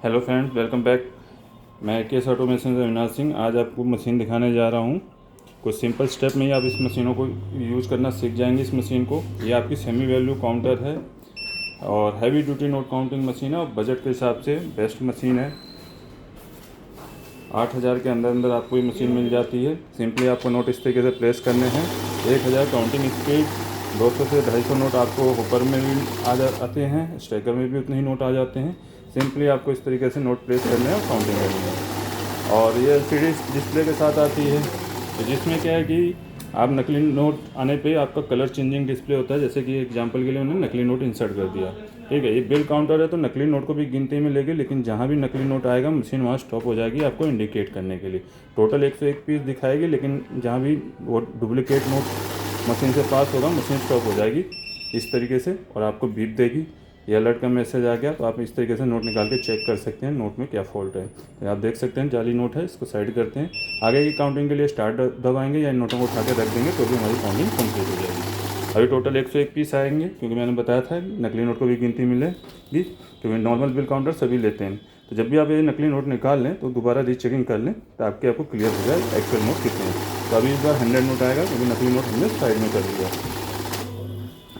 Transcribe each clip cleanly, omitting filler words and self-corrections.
Hello friends, welcome back. मैं case automation से अविनाश सिंह। आज आपको मशीन दिखाने जा रहा हूँ। कुछ सिंपल स्टेप में ही आप इस मशीनों को यूज़ करना सीख जाएंगे। इस मशीन को, ये आपकी सेमी वैल्यू काउंटर है और heavy duty note counting machine है और बजट के हिसाब से बेस्ट मशीन है। 8,000 के अंदर अंदर आपको ये मशीन मिल जाती है। सिंपली आपको नोट इस तरीके से प्लेस करने हैं। 1,000 काउंटिंग स्पीड, 200 से 250 नोट आपको होपर में भी आते हैं, स्ट्राइकर में भी उतने ही नोट आ जाते हैं। सिंपली आपको इस तरीके से नोट प्लेस करने हैं और काउंटिंग करनी है। और ये एलसीडी डिस्प्ले के साथ आती है, तो जिसमें क्या है कि आप नकली नोट आने पे आपका कलर चेंजिंग डिस्प्ले होता है। जैसे कि एग्जांपल के लिए उन्होंने नकली नोट इंसर्ट कर दिया, ठीक है। ये बिल काउंटर है तो नकली नोट को भी गिनती में लेगी, लेकिन जहाँ भी नकली नोट आएगा मशीन वहाँ स्टॉप हो जाएगी आपको इंडिकेट करने के लिए। टोटल 101 पीस दिखाएगी, लेकिन जहाँ भी वो डुप्लीकेट नोट मशीन से पास होगा मशीन स्टॉप हो जाएगी इस तरीके से, और आपको बीप देगी। ये अलर्ट का मैसेज आ गया, तो आप इस तरीके से नोट निकाल के चेक कर सकते हैं नोट में क्या फॉल्ट है। तो आप देख सकते हैं जाली नोट है, इसको साइड करते हैं। आगे की काउंटिंग के लिए स्टार्ट दबाएंगे या इन नोटों को उठा के रख देंगे तो भी हमारी काउंटिंग कंप्लीट हो जाएगी। अभी टोटल 101 पीस आएंगे, क्योंकि मैंने बताया था नकली नोट को भी गिनती मिलेगी, क्योंकि नॉर्मल बिल काउंटर सभी लेते हैं। तो जब भी आप ये नकली नोट निकाल लें तो दोबारा रीचेकिंग कर लें ताकि आपको क्लियर हो जाए एक्चुअल नोट कितने हैं। तो अभी इस बार 100 नोट आएगा, क्योंकि नकली नोट हमने साइड में कर दिया,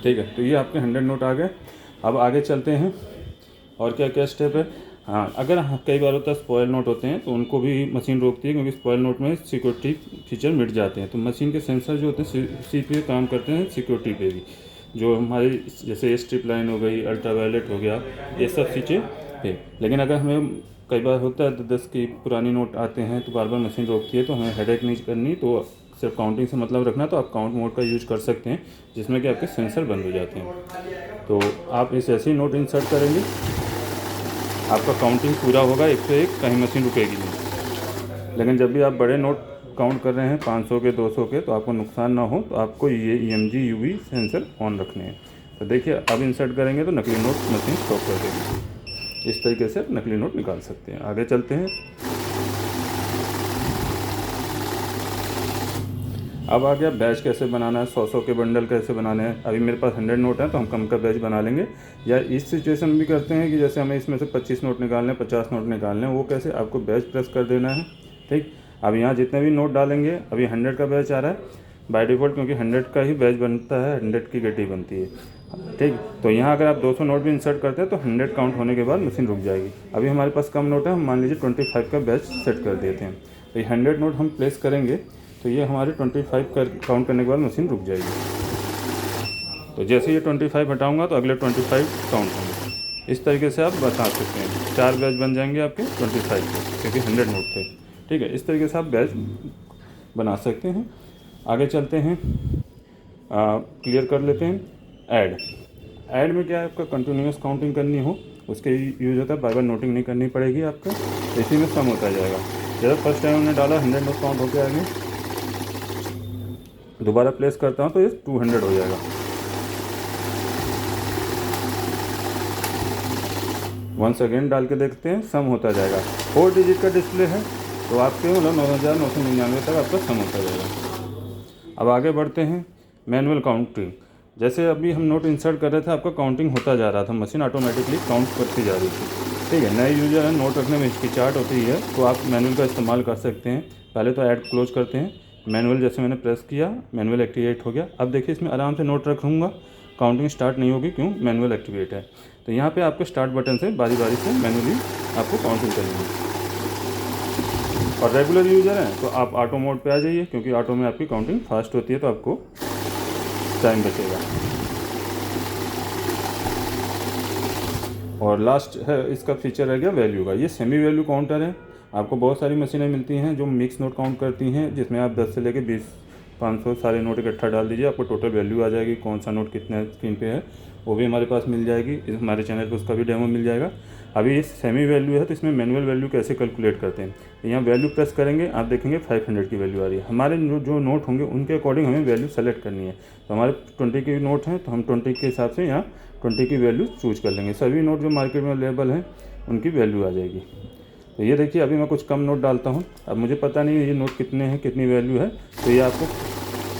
ठीक है। तो ये आपके 100 नोट आ गए। अब आगे चलते हैं और क्या क्या स्टेप है। हाँ, अगर कई बार होता है स्पॉयल नोट होते हैं तो उनको भी मशीन रोकती है, क्योंकि स्पॉयल नोट में सिक्योरिटी फीचर मिट जाते हैं। तो मशीन के सेंसर जो होते हैं इसी पे काम करते हैं, सिक्योरिटी पे भी। जो हमारी जैसे स्ट्रिप लाइन हो गई, अल्ट्रावायलेट हो गया, ये सब फीचर पे। लेकिन अगर हमें कई बार होता है 10 की पुरानी नोट आते हैं तो बार बार मशीन रोकती है, तो हमें हेडेक नहीं करनी, तो सिर्फ काउंटिंग से मतलब रखना, तो आप काउंट मोड का यूज कर सकते हैं, जिसमें कि आपके सेंसर बंद हो जाते हैं। तो आप इस ऐसे ही नोट इंसर्ट करेंगे, आपका काउंटिंग पूरा होगा 101, कहीं मशीन रुकेगी नहीं। लेकिन जब भी आप बड़े नोट काउंट कर रहे हैं 500 के, 200 के, तो आपको नुकसान ना हो तो आपको ये EMG UV सेंसर ऑन रखने हैं। तो देखिए अब इंसर्ट करेंगे तो नकली नोट मशीन स्टॉप कर देगी। इस तरीके से नकली नोट निकाल सकते हैं। आगे चलते हैं। अब आ गया बैच कैसे बनाना है, 100 के बंडल कैसे बनाने हैं। अभी मेरे पास 100 नोट है तो हम कम का बैच बना लेंगे, या इस सिचुएशन भी करते हैं कि जैसे हमें इसमें से 25 नोट निकालने हैं, 50 नोट निकालने हैं। वो कैसे, आपको बैच प्रेस कर देना है, ठीक। अब यहाँ जितने भी नोट डालेंगे, अभी 100 का बैच आ रहा है बाय डिफ़ॉल्ट, क्योंकि 100 का ही बैच बनता है, 100 की गड्डी बनती है, ठीक। तो यहाँ अगर आप 200 नोट भी इंसर्ट करते हैं तो 100 काउंट होने के बाद मशीन रुक जाएगी। अभी हमारे पास कम नोट है, हम मान लीजिए 25 का बैच सेट कर देते हैं। तो ये 100 नोट हम प्लेस करेंगे तो ये हमारे 25 काउंट करने के बाद मशीन रुक जाएगी। तो जैसे ये 25 हटाऊंगा तो अगले 25 काउंट होंगे। इस तरीके से आप बता सकते हैं, 4 बैच बन जाएंगे आपके 25 के, क्योंकि 100 नोट थे, ठीक है। इस तरीके से आप बैच बना सकते हैं। आगे चलते हैं, क्लियर कर लेते हैं। ऐड में क्या है, आपका कंटिन्यूस काउंटिंग करनी हो उसके यूज होता है, बार बार नोटिंग नहीं करनी पड़ेगी आपको, इसी में सम होता जाएगा। जब फर्स्ट टाइम हमने डाला 100 नोट काउंट होकर आएंगे, दोबारा प्लेस करता हूँ तो ये 200 हो जाएगा। वंस अगेन डाल के देखते हैं, सम होता जाएगा। 4 डिजिट का डिस्प्ले है तो आपके मतलब 9,999 तक आपका सम होता जाएगा। अब आगे बढ़ते हैं, मैनुअल काउंटिंग। जैसे अभी हम नोट इंसर्ट कर रहे थे, आपका काउंटिंग होता जा रहा था, मशीन ऑटोमेटिकली काउंट करती जा रही थी, ठीक है। नए यूजर है, नोट रखने में हिचकिचाहट होती है, तो आप मैनुअल का इस्तेमाल कर सकते हैं। पहले तो ऐड क्लोज करते हैं, मैनुअल जैसे मैंने प्रेस किया, मैनुअल एक्टिवेट हो गया। अब देखिए इसमें आराम से नोट रखूँगा, काउंटिंग स्टार्ट नहीं होगी, क्यों, मैनुअल एक्टिवेट है। तो यहाँ पे आपके स्टार्ट बटन से बारी बारी से मैनुअली आपको काउंटिंग करनी। और रेगुलर यूज़र हैं तो आप ऑटो मोड पे आ जाइए, क्योंकि ऑटो में आपकी काउंटिंग फास्ट होती है तो आपको टाइम बचेगा। और लास्ट है इसका फीचर रह गया वैल्यू का। ये सेमी वैल्यू काउंटर है। आपको बहुत सारी मशीनें मिलती हैं जो मिक्स नोट काउंट करती हैं, जिसमें आप 10 से लेकर 20, 500 सारे नोट इकट्ठा डाल दीजिए, आपको टोटल वैल्यू आ जाएगी, कौन सा नोट कितने स्क्रीन पे है वो भी हमारे पास मिल जाएगी। हमारे चैनल पर उसका भी डेमो मिल जाएगा। अभी ये सेमी वैल्यू है तो इसमें मैनुअल वैल्यू कैसे कैलकुलेट करते हैं। यहाँ वैल्यू प्रेस करेंगे, आप देखेंगे 500 की वैल्यू आ रही है। हमारे जो नोट होंगे उनके अकॉर्डिंग हमें वैल्यू सेलेक्ट करनी है। तो हमारे 20 के नोट हैं तो हम 20 के हिसाब से यहाँ 20 की वैल्यू चूज कर लेंगे। सभी नोट जो मार्केट में अवेलेबल हैं उनकी वैल्यू आ जाएगी। तो ये देखिए अभी मैं कुछ कम नोट डालता हूँ। अब मुझे पता नहीं है ये नोट कितने हैं, कितनी वैल्यू है, तो ये आपको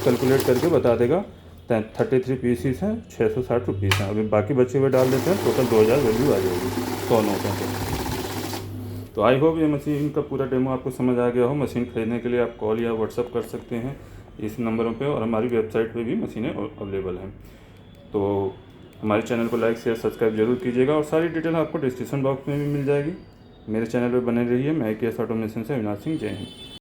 कैलकुलेट करके बता देगा। 33 पीसीस हैं, 660 रुपीज़ हैं। अभी बाकी बचे हुए डाल देते हैं, टोटल 2000 वैल्यू आ जाएगी 100 नोटों के। तो आई होप ये मशीन का पूरा डेमो आपको समझ आ गया हो। मशीन खरीदने के लिए आप कॉल या व्हाट्सअप कर सकते हैं इस नंबरों पे, और हमारी वेबसाइट पे भी मशीनें अवेलेबल हैं। तो हमारे चैनल को लाइक शेयर सब्सक्राइब जरूर कीजिएगा, और सारी डिटेल आपको डिस्क्रिप्शन बॉक्स में भी मिल जाएगी। मेरे चैनल पर बने रहिए। मैं के एस ऑटोमेशन से अविनाश सिंह, जय हिंद।